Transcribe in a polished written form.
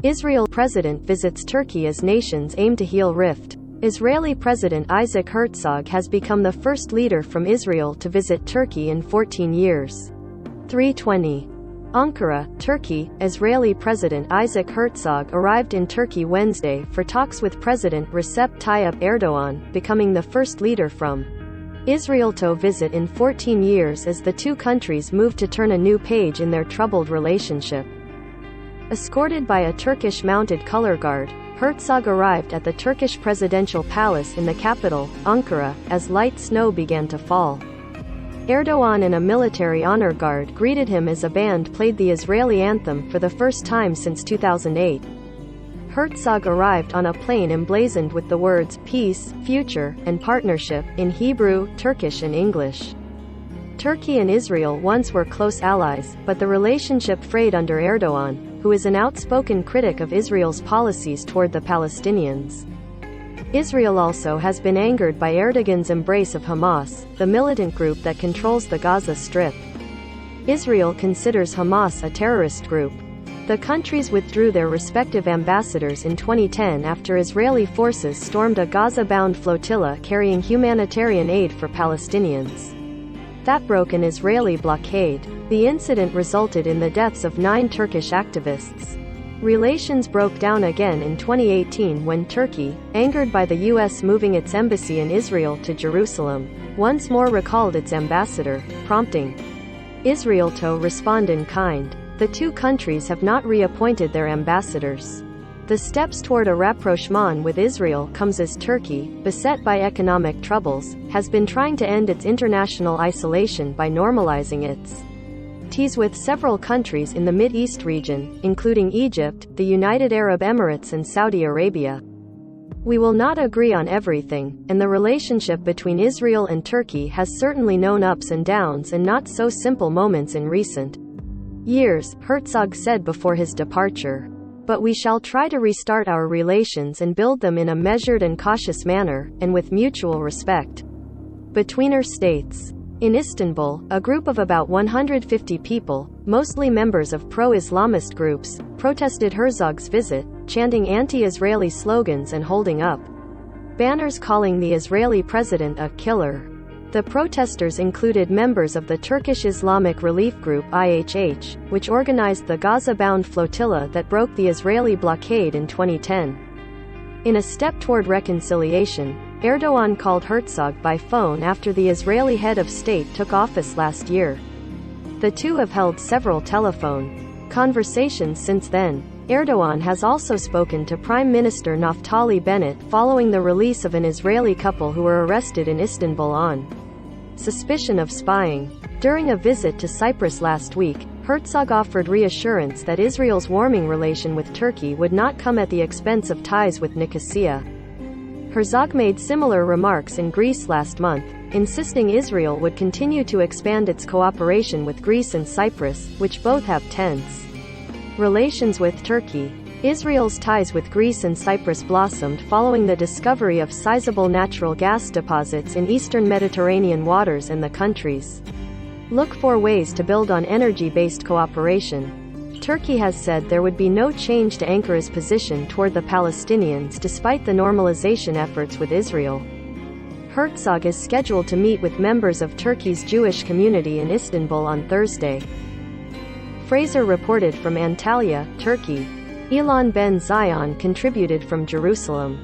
Israel president visits Turkey as nations aim to heal rift. Israeli President Isaac Herzog has become the first leader from Israel to visit Turkey in 14 years. 320. Ankara, Turkey. Israeli President Isaac Herzog arrived in Turkey Wednesday for talks with President Recep Tayyip Erdogan, becoming the first leader from Israel to visit in 14 years as the two countries move to turn a new page in their troubled relationship. Escorted by a Turkish mounted color guard, Herzog arrived at the Turkish presidential palace in the capital, Ankara, as light snow began to fall. Erdogan and a military honor guard greeted him as a band played the Israeli anthem for the first time since 2008. Herzog arrived on a plane emblazoned with the words peace, future, and partnership in Hebrew, Turkish and English. Turkey and Israel once were close allies, but the relationship frayed under Erdogan, who is an outspoken critic of Israel's policies toward the Palestinians. Israel also has been angered by Erdogan's embrace of Hamas, the militant group that controls the Gaza Strip. Israel considers Hamas a terrorist group. The countries withdrew their respective ambassadors in 2010 after Israeli forces stormed a Gaza-bound flotilla carrying humanitarian aid for Palestinians. That broke an Israeli blockade. The incident resulted in the deaths of 9 Turkish activists. Relations broke down again in 2018 when Turkey, angered by the U.S. moving its embassy in Israel to Jerusalem, once more recalled its ambassador, prompting Israel to respond in kind. The two countries have not reappointed their ambassadors. The steps toward a rapprochement with Israel comes as Turkey, beset by economic troubles, has been trying to end its international isolation by normalizing its ties with several countries in the Mid-East region, including Egypt, the United Arab Emirates and Saudi Arabia. We will not agree on everything, and the relationship between Israel and Turkey has certainly known ups and downs and not so simple moments in recent years, Herzog said before his departure. But we shall try to restart our relations and build them in a measured and cautious manner, and with mutual respect between our states. In Istanbul, a group of about 150 people, mostly members of pro-Islamist groups, protested Herzog's visit, chanting anti-Israeli slogans and holding up banners calling the Israeli president a killer. The protesters included members of the Turkish Islamic Relief Group IHH, which organized the Gaza-bound flotilla that broke the Israeli blockade in 2010. In a step toward reconciliation, Erdogan called Herzog by phone after the Israeli head of state took office last year. The two have held several telephone conversations since then. Erdogan has also spoken to Prime Minister Naftali Bennett following the release of an Israeli couple who were arrested in Istanbul on suspicion of spying. During a visit to Cyprus last week, Herzog offered reassurance that Israel's warming relation with Turkey would not come at the expense of ties with Nicosia. Herzog made similar remarks in Greece last month, insisting Israel would continue to expand its cooperation with Greece and Cyprus, which both have tense relations with Turkey. Israel's ties with Greece and Cyprus blossomed following the discovery of sizable natural gas deposits in eastern Mediterranean waters and the countries look for ways to build on energy-based cooperation. Turkey has said there would be no change to Ankara's position toward the Palestinians despite the normalization efforts with Israel. Herzog is scheduled to meet with members of Turkey's Jewish community in Istanbul on Thursday. Fraser reported from Antalya, Turkey. Elon Ben Zion contributed from Jerusalem.